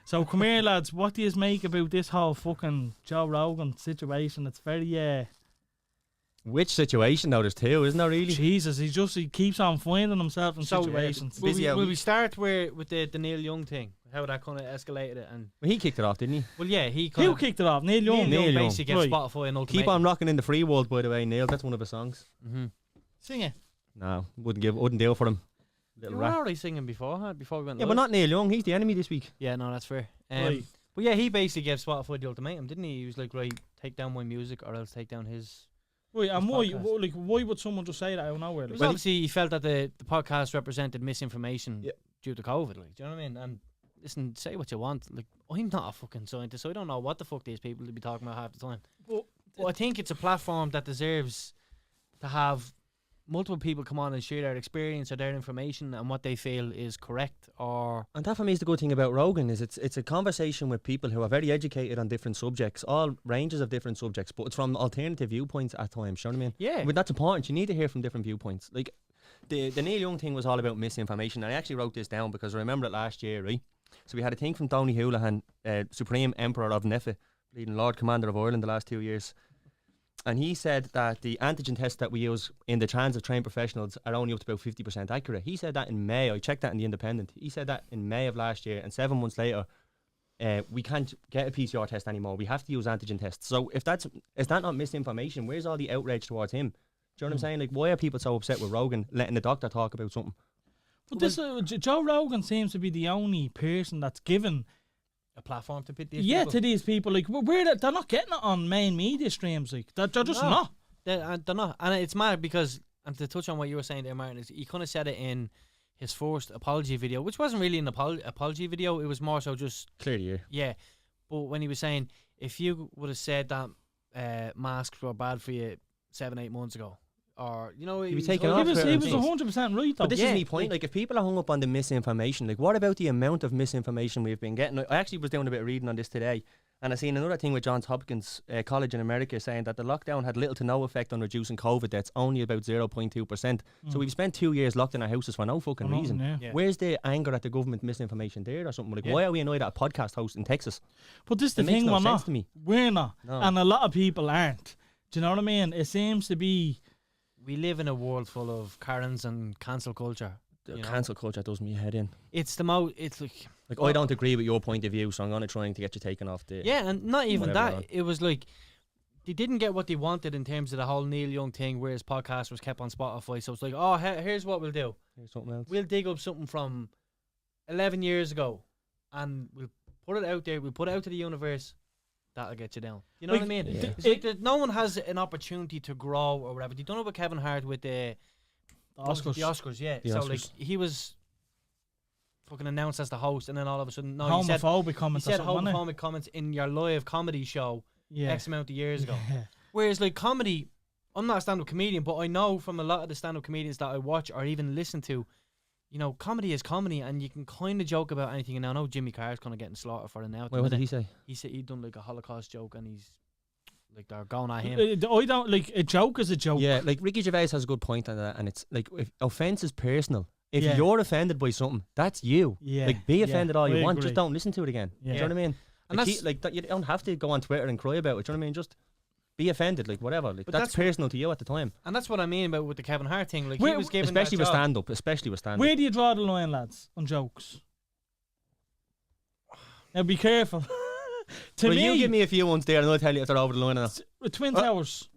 So come here, lads. What do you make about this whole fucking Joe Rogan situation? It's very Which situation though? There's two, isn't there really? Jesus, he keeps on finding himself in situations. Will we start with the Neil Young thing? How that kind of escalated it? And Well, he kicked it off, didn't he? well, yeah, he Who kicked it off? Neil Young. Neil Young Young. basically gets Spotify and ultimatum. Keep on rocking in the free world, by the way, Neil. That's one of his songs. Sing it. No, wouldn't deal for him. You were already singing before we went. Yeah, but not Neil Young. He's the enemy this week. Yeah, no, that's fair. Right. But yeah, he basically gave Spotify the ultimatum, didn't he? He was like, right, take down my music or else take down his. Right, and podcast. why would someone just say that out of nowhere? Because obviously he felt that the podcast represented misinformation due to COVID. Like, do you know what I mean? And listen, say what you want. Like, I'm not a fucking scientist, so I don't know what the fuck these people will be talking about half the time. But I think it's a platform that deserves to have multiple people come on and share their experience or their information and what they feel is correct. And that for me is the good thing about Rogan is it's a conversation with people who are very educated on different subjects, all ranges of different subjects, but it's from alternative viewpoints at times. You know what I mean? Yeah. But that's important. You need to hear from different viewpoints. Like the Neil Young thing was all about misinformation, and I actually wrote this down because I remember it last year, right? So we had a thing from Tony Houlihan, Supreme Emperor of Nefe, leading Lord Commander of Ireland the last 2 years. And he said that the antigen tests that we use in the transit trained professionals are only up to about 50% accurate. He said that in May. I checked that in The Independent. He said that in May of last year, and 7 months later, we can't get a PCR test anymore. We have to use antigen tests. So is that not misinformation? Where's all the outrage towards him? Do you know what I'm saying? Like, why are people so upset with Rogan letting the doctor talk about something? But this Joe Rogan seems to be the only person that's given a platform to pit these people. to these people. Like, they're not getting it on main media streams. Like, they're just not. They're not. And it's mad because, and to touch on what you were saying there, Martin, is he kind of said it in his first apology video, which wasn't really an apology video. It was more so just clear the year. Yeah, but when he was saying, if you would have said that masks were bad for you 7-8 months ago, or he was taken off. He was 100% right though. But this is my point. Like, if people are hung up on the misinformation, like, what about the amount of misinformation we've been getting? I actually was doing a bit of reading on this today, and I seen another thing with Johns Hopkins College in America saying that the lockdown had little to no effect on reducing COVID deaths, only about 0.2%. So we've spent 2 years locked in our houses for no fucking reason. Yeah. Where's the anger at the government misinformation there or something? Like, why are we annoyed at a podcast host in Texas? But this is the thing, we're not. We're not. No. And a lot of people aren't. Do you know what I mean? It seems to be... We live in a world full of Karens and cancel culture. Cancel culture does me head in. It's the most. It's like I don't agree with your point of view, so I'm going to try to get you taken off the. Yeah, and not even that. It was like they didn't get what they wanted in terms of the whole Neil Young thing, where his podcast was kept on Spotify. So it's like, oh, here's what we'll do. Here's something else. We'll dig up something from 11 years ago, and we'll put it out there. We'll put it out to the universe. That'll get you down. You know what I mean? Yeah. It's like that no one has an opportunity to grow or whatever. They done it with Kevin Hart with the Oscars. The Oscars, yeah. The so Oscars. like he was fucking announced as the host, and then all of a sudden, homophobic comments. He said homophobic comments in your live comedy show X amount of years ago. Yeah. Whereas like comedy, I'm not a stand-up comedian, but I know from a lot of the stand-up comedians that I watch or even listen to, comedy is comedy, and you can kind of joke about anything. And I know Jimmy Carr's kind of getting slaughtered for it now. What did he say? He said he'd done like a Holocaust joke, and he's like they're going at him. I don't like a joke is a joke. Yeah, like Ricky Gervais has a good point on that, and it's like if offense is personal. If you're offended by something, that's you. Yeah, like be offended all you want, just don't listen to it again. Yeah. Do you know what I mean? And that's you don't have to go on Twitter and cry about it. Do you know what I mean? Just be offended, like whatever. Like that's personal to you at the time. And that's what I mean about with the Kevin Hart thing. Like he was given especially with stand up. Where do you draw the line, lads, on jokes? Now be careful. To me, you give me a few ones there, and I'll tell you if they're over the line or not. Twin Towers.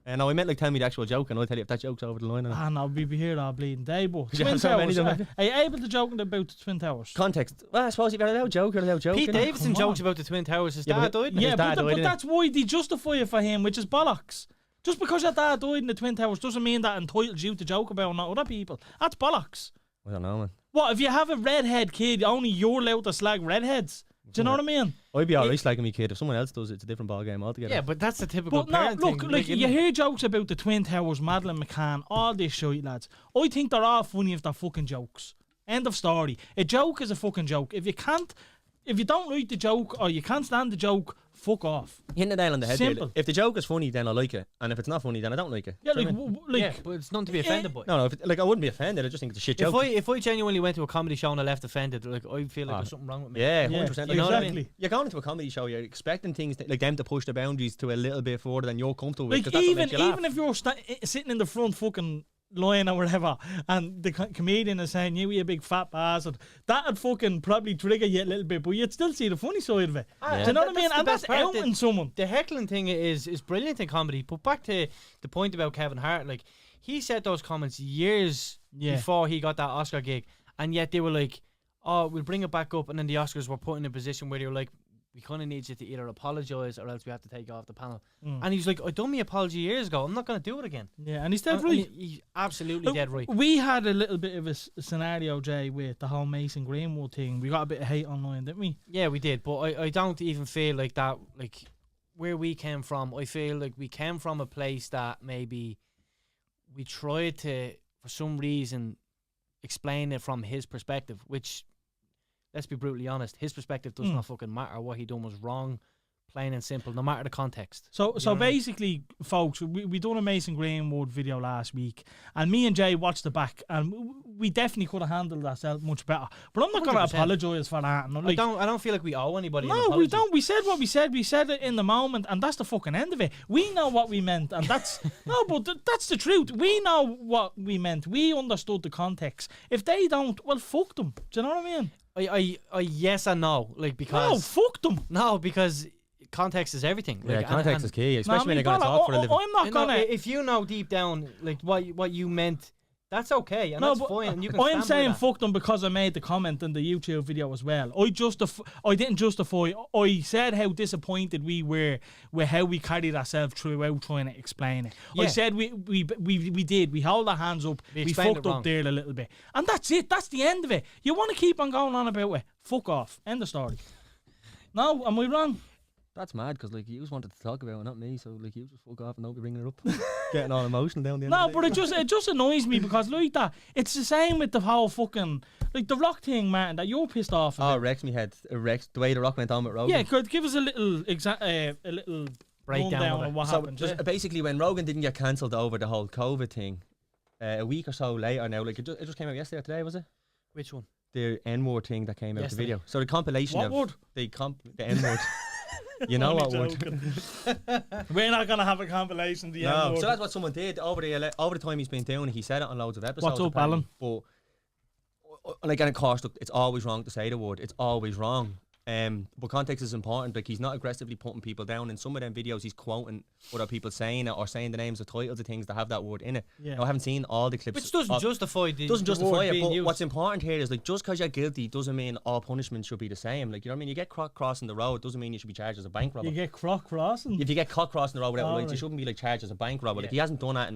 No, I meant like tell me the actual joke, and I'll tell you if that joke's over the line or not. No, we'd be here all bleeding day, but Twin Towers. Are you able to joke about the Twin Towers? Context. Well, I suppose if you're allowed joke, you're allowed joke. Pete Davidson jokes about the Twin Towers. His dad died. Yeah, but that's why they justify it for him, which is bollocks. Just because your dad died in the Twin Towers doesn't mean that entitles you to joke about not other people. That's bollocks. I don't know, man. What, if you have a redhead kid, only you're allowed to slag redheads? Do you know what I mean? I'd be alright slagging me kid. If someone else does it, it's a different ball game altogether. Yeah, but that's the typical parent thing. Look, like you hear jokes about the Twin Towers, Madeleine McCann, all this shit, lads. I think they're all funny if they're fucking jokes. End of story. A joke is a fucking joke. If you don't like the joke or you can't stand the joke, fuck off. Hitting the nail on the head. There. Simple. If the joke is funny, then I like it, and if it's not funny, then I don't like it. Yeah, Do you like, know what I mean? like Yeah, but it's nothing to be offended by. No, I wouldn't be offended. I just think it's a shit joke. If I genuinely went to a comedy show and I left offended, like I feel like there's something wrong with me. Yeah, Yeah, 100%. you know what I mean? exactly. You're going into a comedy show, you're expecting things like them to push the boundaries to a little bit further than you're comfortable with. Like 'cause that's what even makes you laugh. even if you're sitting in the front fucking line or whatever, and the comedian is saying you a big fat bastard, that'd fucking probably trigger you a little bit, but you'd still see the funny side of it. Ah, Do you know what I that's mean? the And best that's part, outing someone. The heckling thing is brilliant in comedy. But back to the point about Kevin Hart, like he said those comments years before he got that Oscar gig, and yet they were like, "Oh, we'll bring it back up," and then the Oscars were put in a position where they were like, "We kind of need you to either apologise or else we have to take you off the panel." And he's like, "I done my apology years ago. I'm not going to do it again." Yeah, and he's dead And right. he's absolutely dead right. We had a little bit of a scenario, Jay, with the whole Mason Greenwood thing. We got a bit of hate online, didn't we? Yeah, we did, but I don't even feel like that. Like where we came from, I feel like we came from a place that maybe we tried to, for some reason, explain it from his perspective, which, let's be brutally honest, his perspective does not fucking matter. What he done was wrong, plain and simple, no matter the context. So know what I mean? basically, folks, we done a Mason Greenwood video last week, and me and Jay watched it back, and we definitely could have handled ourselves much better. But I'm not going to 100%. apologise for that. And I don't feel like we owe anybody. an No, apology. we don't. We said what we said. We said it in the moment, and that's the fucking end of it. We know what we meant, and that's no, but that's the truth. We know what we meant. We understood the context. If they don't, well, fuck them. Do you know what I mean? I yes and no, like No, because fuck them. no, because context is everything. Yeah, Like, context is key, especially when you're going to talk for a living. I'm not gonna. If you know deep down like what you meant, that's okay, and No, that's but fine. And you can I'm stand by saying that. fuck them because I made the comment in the YouTube video as well. I didn't justify. I said how disappointed we were with how we carried ourselves throughout trying to explain it. I Yeah. said we did. We held our hands up. We We explained fucked it up wrong. there a little bit, and that's it. That's the end of it. You want to keep on going on about it? Fuck off. End of story. No, am I wrong? That's mad because like you just wanted to talk about it, not me. So like you just fuck off and don't be bringing it up, getting all emotional down the end. No, of the but day. it just annoys me because like that. It's the same with the whole fucking like the Rock thing, man. That you're pissed off about. Oh, Rex, me head. Rex, the way the Rock went on with Rogan. Yeah, could give us a little Breakdown rundown of of it. what So happened. just basically, when Rogan didn't get cancelled over the whole COVID thing, a week or so later now, like it just came out yesterday or today, was it? Which one? The N-word thing that came out the Yesterday. video. So the compilation What of word? the N-word. You know what Only word? joking. We're not gonna have a compilation. The No, N-word. so that's what someone did over the time he's been doing it. He said it on loads of episodes. What's up, apparently. But like, and of course, look, it's always wrong to say the word. It's always wrong. But context is important. Like, he's not aggressively putting people down. In some of them videos, he's quoting other people saying it or saying the names of titles of things that have that word in it. Yeah. Now, I haven't seen all the clips. Which doesn't justify the doesn't the justify word it. being But used. what's important here is like, just because you're guilty doesn't mean all punishment should be the same. Like, you know what I mean? You get caught crossing the road doesn't mean you should be charged as a bank robber. You get crossing. If you get caught crossing the road without lights, you Alright. shouldn't be like charged as a bank robber. Like, Yeah. he hasn't done that,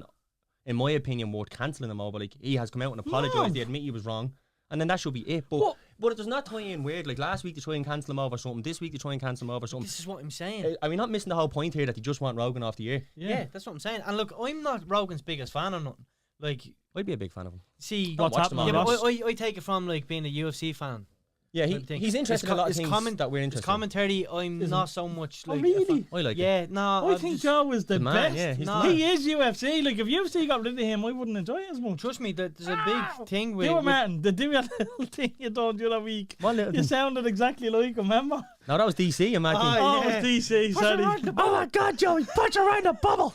in my opinion, worth cancelling him over. Like, he has come out and apologised. No. They admit he was wrong, and then that should be it. But it does not tie in weird. Like last week they try and cancel him over something. This week they try and cancel him over something. This is what I'm saying. Are we not missing the whole point here that they just want Rogan off the air? Yeah, that's what I'm saying. And look, I'm not Rogan's biggest fan or nothing. Like, I'd be a big fan of him. see, What's watch them happening? all. yeah, Ross? but I take it from like being a UFC fan. Yeah, type thing. he's interested in a lot of things that we're His interested in. commentary, I'm not so much Oh, like. really? I like it. Yeah, no. I I'm think just- Joe is the man, best. yeah, he's the He is UFC. Like if UFC got rid of him, I wouldn't enjoy it as much. Trust me, there's a big thing with. You were with Martin. The do that little thing you done the other week. What little You thing? sounded exactly like him, remember? No, that was DC, you mad thing. Oh, yeah. it was DC. Sorry. Oh my God, Joey, punch around the bubble.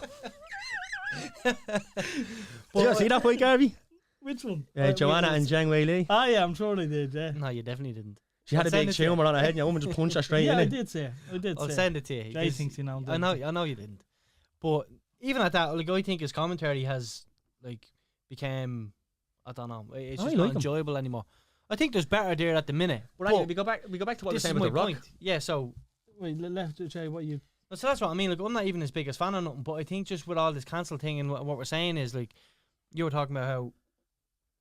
Did you see that fight, Garvey? Which one? Joanna and Zhang Wei Li. Ah, yeah, I'm sure they did. Yeah. No, you definitely didn't. She had a I'll send big it to you. tumour on her head, and your woman just punched her straight Yeah, in I it. did say. I did I'll say. send it to you. Jay 'cause thinks he knows. I know you didn't. But even at that, like I think his commentary has like became, I don't know, it's I just like not him. enjoyable anymore. I think there's better there at the minute. But anyway, we go back to what we're this is saying with my the Rock. point. Yeah, so Wait, left Jay. What you? so that's what I mean. Like I'm not even his biggest fan or nothing, but I think just with all this cancel thing and what we're saying is like you were talking about how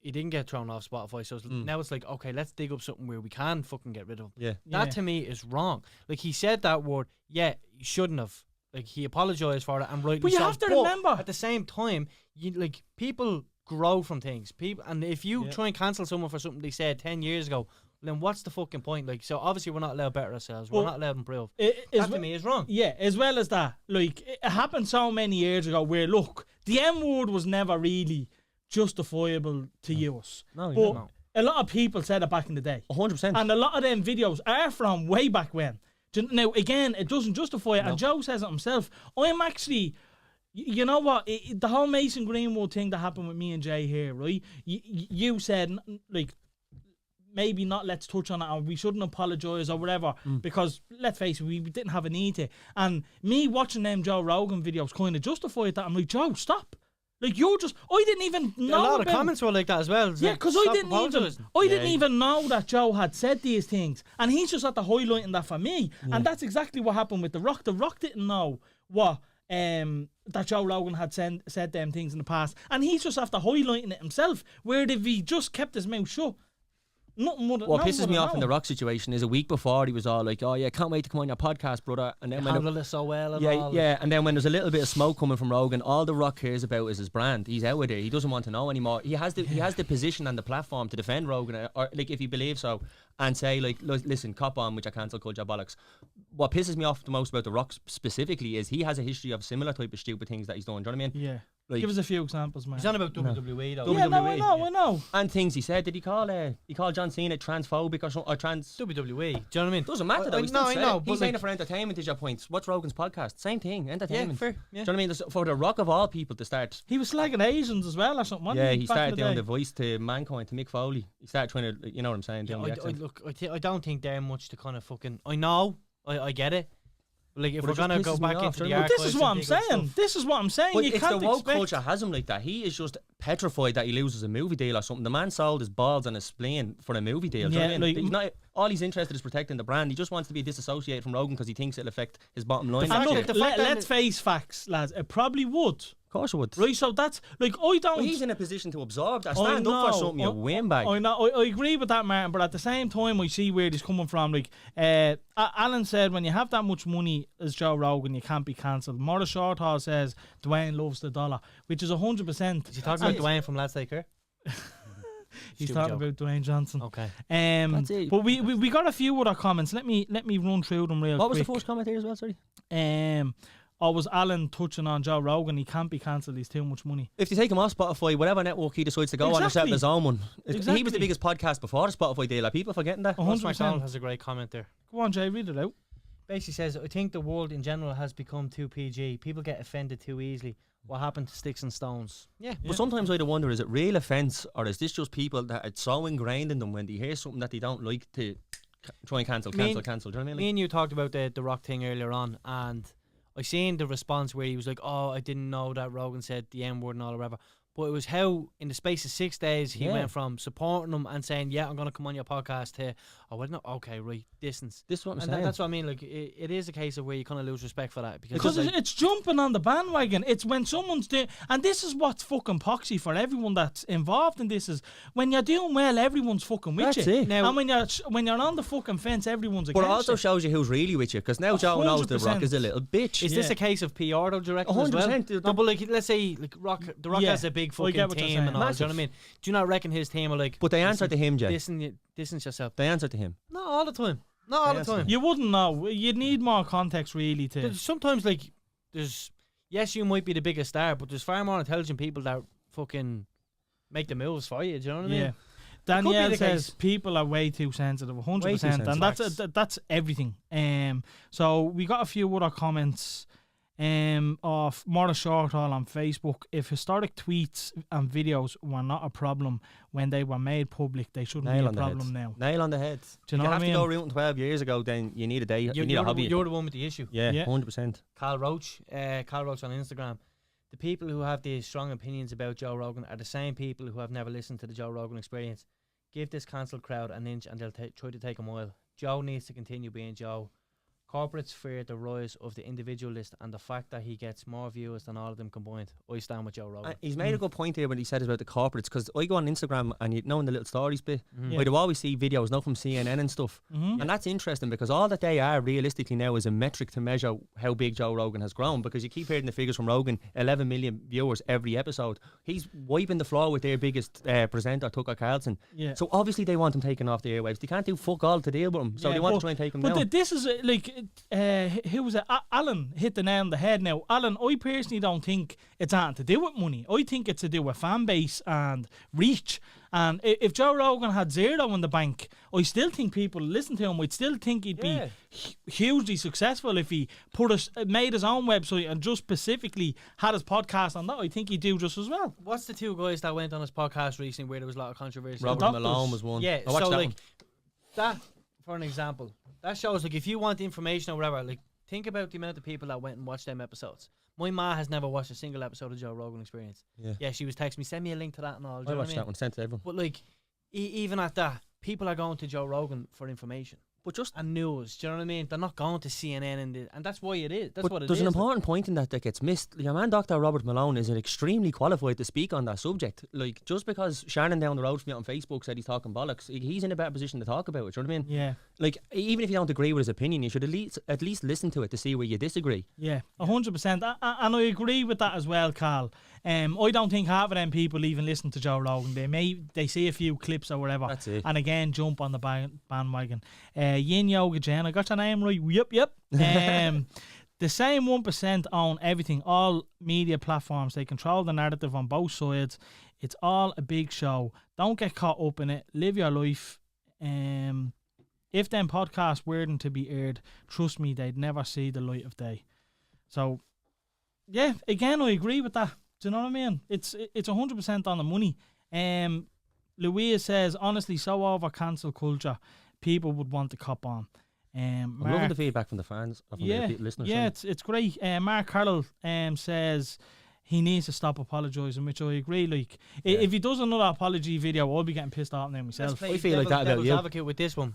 he didn't get thrown off Spotify. So now it's like, okay, let's dig up something where we can fucking get rid of him. Yeah. That to me is wrong. Like he said that word, yeah, he shouldn't have. Like he apologized for it and rightly But you so. have to remember. At the same time, you like people grow from things. People, and if you try and cancel someone for something they said 10 years ago, then what's the fucking point? Like, so obviously we're not allowed to better ourselves. We're not allowed to improve. That to me is wrong. Yeah, as well as that, like, it happened so many years ago where, look, the N-word was never really justifiable to use. No, but a lot of people said it back in the day. 100%. And a lot of them videos are from way back when. Now, again, it doesn't justify it. No. And Joe says it himself. I'm actually... You know what? The whole Mason Greenwood thing that happened with me and Jay here, right? You said, like, maybe not, let's touch on it, or we shouldn't apologise or whatever, because, let's face it, we didn't have a need to. And me watching them Joe Rogan videos kind of justified that. I'm like, Joe, stop. Like, you're just... I didn't even know... A lot of comments were like that as well. Yeah, because I didn't even know that Joe had said these things. And he's just at the highlighting that for me. Yeah. And that's exactly what happened with The Rock. The Rock didn't know what... that Joe Rogan had said them things in the past, and he's just after highlighting it himself. Where if he just kept his mouth shut, nothing would. What pisses me off in the Rock situation is a week before he was all like, "Oh yeah, can't wait to come on your podcast, brother." And then when handled it so well, and yeah, and then when there's a little bit of smoke coming from Rogan, all the Rock cares about is his brand. He's out with it. He doesn't want to know anymore. He has the position and the platform to defend Rogan, or like if he believes so, and say like, listen, cop on with your cancel culture bollocks. What pisses me off the most about The Rock specifically is he has a history of similar type of stupid things that he's done. Do you know what I mean? Yeah. Like, give us a few examples, man. He's on about WWE though. Yeah, no, I know. And things he said. Did he call John Cena transphobic or something? Or trans? WWE. Do you know what I mean? Doesn't matter though. I know. He's saying it for entertainment. Is your point? What's Rogan's podcast? Same thing. Entertainment. Yeah, fair. Yeah. Do you know what I mean? For The Rock of all people to start. He was slagging Asians as well or something. Yeah, he started doing the voice to Mankind, to Mick Foley. He started trying to, you know what I'm saying? I don't think they're much to kind of fucking. I know. I get it. Like, if we're going to go back into the archives... This is what I'm saying. This is what I'm saying. But you can't the woke culture has him like that. He is just petrified that he loses a movie deal or something. The man sold his balls and his spleen for a movie deal. Yeah, you know what I mean? All he's interested is protecting the brand. He just wants to be disassociated from Rogan because he thinks it'll affect his bottom line. Let's face facts, lads. It probably would. Of course it would. Right, so that's like I don't. Well, he's in a position to absorb that. Stand up for something, you win back. I know. I agree with that, Martin. But at the same time, I see where he's coming from. Like Alan said, when you have that much money as Joe Rogan, you can't be cancelled. Morris Shortall says Dwayne loves the dollar, which is 100%. Is he talking about Dwayne from Let's Take Care? He's talking about Dwayne Johnson. Okay. That's it. But we got a few other comments. Let me run through them real quick. What was the first comment here as well? Sorry. Or was Alan touching on Joe Rogan? He can't be cancelled. He's too much money. If they take him off Spotify, whatever network he decides to go on, except his own one. He was the biggest podcast before the Spotify deal. Are people forgetting that? 100%. McDonald has a great comment there. Go on, Jay, read it out. Basically says, I think the world in general has become too PG. People get offended too easily. What happened to sticks and stones? Yeah. But sometimes I wonder, is it real offence or is this just people that it's so ingrained in them when they hear something that they don't like to try and cancel? Do you know what I mean? Me and you talked about the Rock thing earlier on, and I seen the response where he was like, "Oh, I didn't know that Rogan said the N-word and all or whatever." But it was how, in the space of 6 days, he went from supporting him and saying, "Yeah, I'm going to come on your podcast," to, "Oh, well, no, okay, right, distance." This is what I'm saying. That's what I mean. Like, it is a case of where you kind of lose respect for that because it's jumping on the bandwagon. It's when someone's doing, and this is what's fucking poxy for everyone that's involved in this, is when you're doing well, everyone's fucking with that's you. It. Now, and when you're on the fucking fence, everyone's against you. But it also shows you who's really with you, because now Joe knows the Rock is a little bitch. Is this a case of PR, though, directly 100%. as well? No, but like, let's say like the Rock has a big fucking team and all. Do you know what I mean? Do you not reckon his team are like? But they answer to him, Jay. Distance yourself. They answer to him. Not all the time. Not all the time. You wouldn't know. You'd need more context, really. Sometimes, like, yes, you might be the biggest star, but there's far more intelligent people that fucking make the moves for you. Do you know what I mean? Yeah. Danielle says people are way too sensitive, 100%, and that's everything. So we got a few other comments. Of Morris Shortall on Facebook. If historic tweets and videos were not a problem when they were made public, they shouldn't be a problem now. Nail on the head. Do you know what I mean? If you have to go rooting 12 years ago, then you need a day. You need a hobby. You're the one with the issue. Yeah, 100%. Carl Roach on Instagram. The people who have these strong opinions about Joe Rogan are the same people who have never listened to the Joe Rogan Experience. Give this cancelled crowd an inch and they'll try to take a mile. Joe needs to continue being Joe. corporates fear the rise of the individualist and the fact that he gets more viewers than all of them combined. I stand with Joe Rogan. He's made a good point here when he said about the corporates, because I go on Instagram and you know in the little stories bit, Yeah. I do always see videos now from CNN and stuff, and that's interesting because all that they are realistically now is a metric to measure how big Joe Rogan has grown, because you keep hearing the figures from Rogan, 11 million viewers every episode. He's wiping the floor with their biggest presenter, Tucker Carlson. Yeah. So obviously they want him taken off the airwaves. They can't do fuck all to deal with him, so they want to try and take him down. But this is who was it? Alan hit the nail on the head now. Alan, I personally don't think it's anything to do with money. I think it's to do with fan base and reach. And if Joe Rogan had zero in the bank, I still think people listen to him. I'd still think he'd be hugely successful if he made his own website and just specifically had his podcast on that. I think he'd do just as well. What's the two guys that went on his podcast recently where there was a lot of controversy? Robert Malone was one. Yeah, I watched so that like one. that, for an example, that shows like if you want information or whatever, like think about the amount of people that went and watched them episodes. My ma has never watched a single episode of Joe Rogan Experience. Yeah, she was texting me, send me a link to that and all. I watched that one, sent to everyone. But like, even at that, people are going to Joe Rogan for information. But just And news, do you know what I mean? They're not going to CNN and that's why it is. That's what it is. There's an important point in that gets missed. Your man, Dr. Robert Malone, is extremely qualified to speak on that subject. Like, just because Shannon down the road from you on Facebook said he's talking bollocks, he's in a better position to talk about it. Do you know what I mean? Yeah. Like, even if you don't agree with his opinion, you should at least listen to it to see where you disagree. Yeah, 100%. And I agree with that as well, Carl. I don't think half of them people even listen to Joe Rogan. They see a few clips or whatever. That's it. And again, jump on the bandwagon. Yin Yoga Jen, I got your name right. Yep. The same 1% own everything, all media platforms. They control the narrative on both sides. It's all a big show. Don't get caught up in it. Live your life. If them podcasts weren't to be aired, trust me, they'd never see the light of day. So, yeah, again, I agree with that. Do you know what I mean? It's 100% on the money. Louise says, honestly, so over cancel culture, people would want to cop on. I'm loving the feedback from the fans, from the listeners. Yeah, it's great. Mark Carroll says he needs to stop apologising, which I agree. Like, if he does another apology video, I'll be getting pissed off now myself. I feel like that about you. Advocate with this one.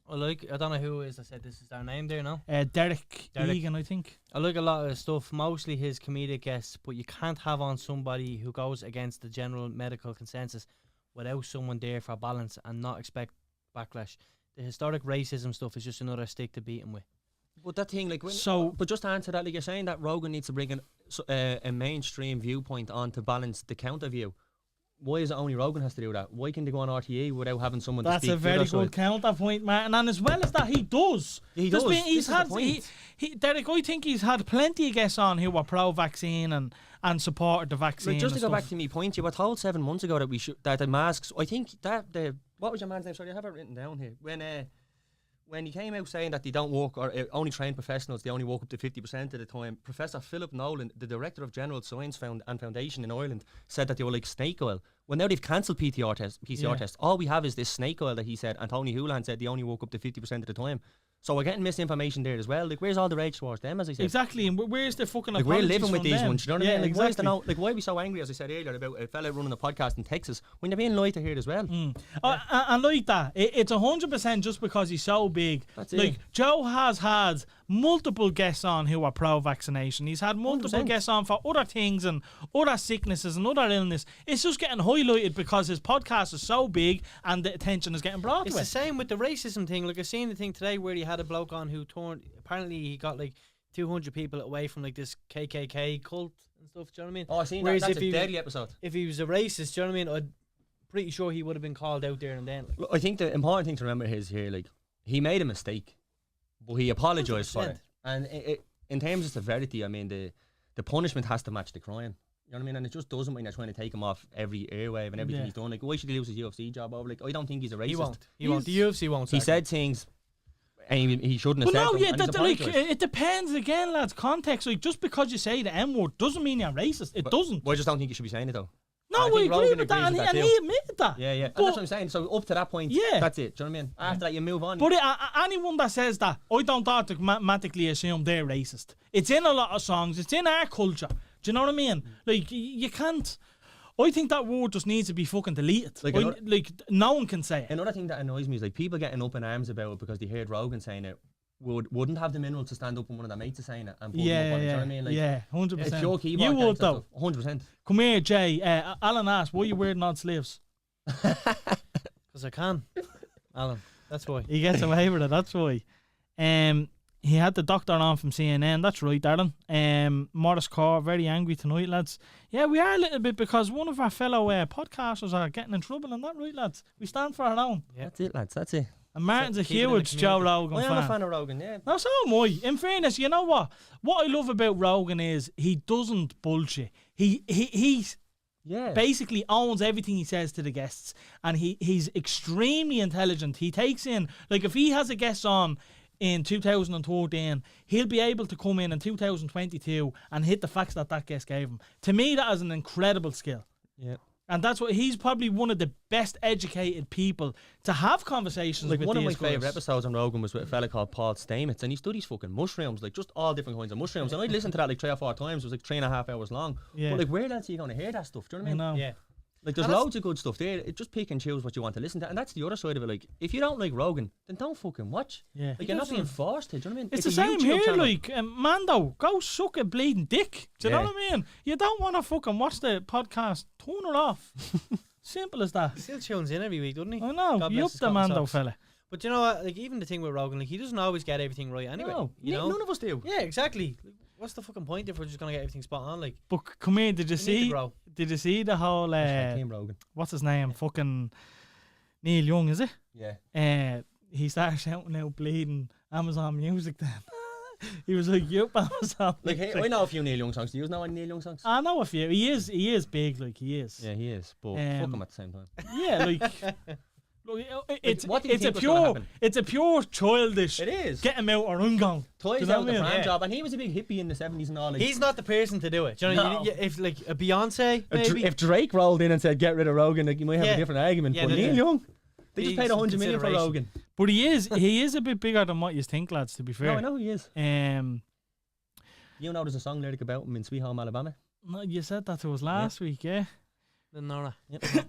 I don't know who it is. I said this is their name there now. Derek Egan, I think. I like a lot of stuff, mostly his comedic guests, but you can't have on somebody who goes against the general medical consensus without someone there for balance and not expect backlash. The historic racism stuff is just another stick to beat him with. But that thing, like, but just to answer that, like you're saying that Rogan needs to bring a mainstream viewpoint on to balance the counter view. Why is it only Rogan has to do that? Why can they go on RTE without having someone to speak? That's a very good counterpoint, Martin. And as well as that, he does. He does. Derek, I think he's had plenty of guests on who were pro-vaccine and supported the vaccine. Like, just to go stuff. back to me point, you were told 7 months ago that the masks. I think that what was your man's name? Sorry, I have it written down here. When he came out saying that they don't work, or only trained professionals, they only work up to 50% of the time, Professor Philip Nolan, the Director of General Science and Foundation in Ireland, said that they were like snake oil. Well, now they've cancelled PCR tests. All we have is this snake oil that he said, and Tony Houlihan said they only work up to 50% of the time. So we're getting misinformation there as well. Like, where's all the rage towards them, as I said? Exactly, and where's the fucking like, we're living with these them? ones, you know what I mean? Like, exactly. why are we so angry, as I said earlier, about a fella running a podcast in Texas when they're being lied to here as well? And like that, it's 100% just because he's so big. That's like, it. Joe has had multiple guests on who are pro-vaccination. He's had multiple 100%. guests on for other things and other sicknesses and other illness. It's just getting highlighted because his podcast is so big and the attention is getting brought It's to the it. same with the racism thing. Like, I seen the thing today where he had a bloke on who apparently he got like 200 people away from like this KKK cult and stuff. Do you know what I mean? Oh, I seen Whereas that. That's if a he- deadly episode. If he was a racist, do you know what I mean? I'm pretty sure he would have been called out there and then. Like. Look, I think the important thing to remember is here, like, he made a mistake, but he apologised for 100%. it. And in terms of severity, I mean, the punishment has to match the crime. You know what I mean? And it just doesn't when you're trying to take him off every airwave and everything he's done. Like, why should he lose his UFC job over? Like, I don't think he's a racist. He won't. He won't. The UFC won't. He said things and he shouldn't have But said no, them, and he's like, apologised. it depends again, lads. Context. Like, just because you say the N word doesn't mean you're racist. It doesn't. Well, I just don't think you should be saying it though. No, I I think agree Rogan with that, agrees and, with that he too. admitted that. Yeah, and But- that's what I'm saying. So up to that point, that's it. Do you know what I mean? After that, you move on. But anyone that says that, I don't automatically assume they're racist. It's in a lot of songs. It's in our culture. Do you know what I mean? Like, you can't... I think that word just needs to be fucking deleted. Like, No one can say it. Another thing that annoys me is like people getting up in arms about it because they heard Rogan saying it. wouldn't have the minerals to stand up when one of their mates is saying it and put them up on it. Yeah, Do you know yeah, what I mean? Like, yeah, it's 100%. your keyboard. You would gangster though. stuff, 100%. Come here, Jay. Alan asked, why are you wearing odd sleeves? Because I can. Alan, that's why. He gets away with it, that's why. He had the doctor on from CNN, that's right, Darren. Morris Core, very angry tonight, lads. Yeah, we are a little bit because one of our fellow podcasters are getting in trouble, and that right, lads? We stand for our own. Yeah. That's it, lads, that's it. And Martin's a keep it in the huge Joe community. Rogan I fan. am a fan of Rogan, yeah. No, so am I. In fairness, you know what? What I love about Rogan is he doesn't bullshit. He's Yeah. basically owns everything he says to the guests, and he's extremely intelligent. He takes in, like, if he has a guest on in 2013, he'll be able to come in 2022 and hit the facts that guest gave him. To me, that is an incredible skill. Yeah. And that's what he's probably one of the best educated people to have conversations Like, with. one of my these guys. favourite episodes on Rogan was with a fella called Paul Stamets, and he studies fucking mushrooms, like just all different kinds of mushrooms. And I'd listen to that like 3 or 4 times. It was like 3.5 hours long. Yeah. But like, where else are you going to hear that stuff? Do you know what I mean? know. Yeah. Like, there's And that's- loads of good stuff there. It just pick and choose what you want to listen to. And that's the other side of it. Like, if you don't like Rogan, then don't fucking watch. Yeah. Like, you're not being forced to. Do you know what I mean? It's the a same YouTube here, channel. like, Mando, go suck a bleeding dick. Do you know Yeah. what I mean? You don't want to fucking watch the podcast, turn it off. Simple as that. He still tunes in every week, doesn't he? I know, God you bless up his the cotton Mando socks. fella. But you know what? Like, even the thing with Rogan, like, he doesn't always get everything right anyway. No, you know? none of us do. Yeah, exactly. Like, what's the fucking point if we're just gonna get everything spot on? Like, But come here, did you we need to see? grow. Did you see the whole? Team Rogan. What's his name? Fucking Neil Young, is it? Yeah. He started shouting out bleeding Amazon Music. Then he was like, "Yup, Amazon." Like, hey, I know a few Neil Young songs. Do you know any Neil Young songs? I know a few. He is big, like he is. Yeah, he is. But fuck him at the same time. Yeah, like. Look, it's what do you it's a think was gonna pure happen? it's a pure childish. It is. Get him out or I'm gone. Toys Do you know out what I the mean? fan Yeah. job, and he was a big hippie in the 70s and all. Like, He's not the person to do it. Do you know, No. if like a Beyonce, maybe. if Drake rolled in and said get rid of Rogan, like, you might have Yeah. a different argument. Yeah, but yeah. Neil Young, they just Big paid 100 million for consideration. Rogan. But he is a bit bigger than what you think, lads. To be fair. No, I know he is. You know, there's a song lyric about him in Sweet Home Alabama. No, you said that to us last week, yeah. Then Nora. Yep.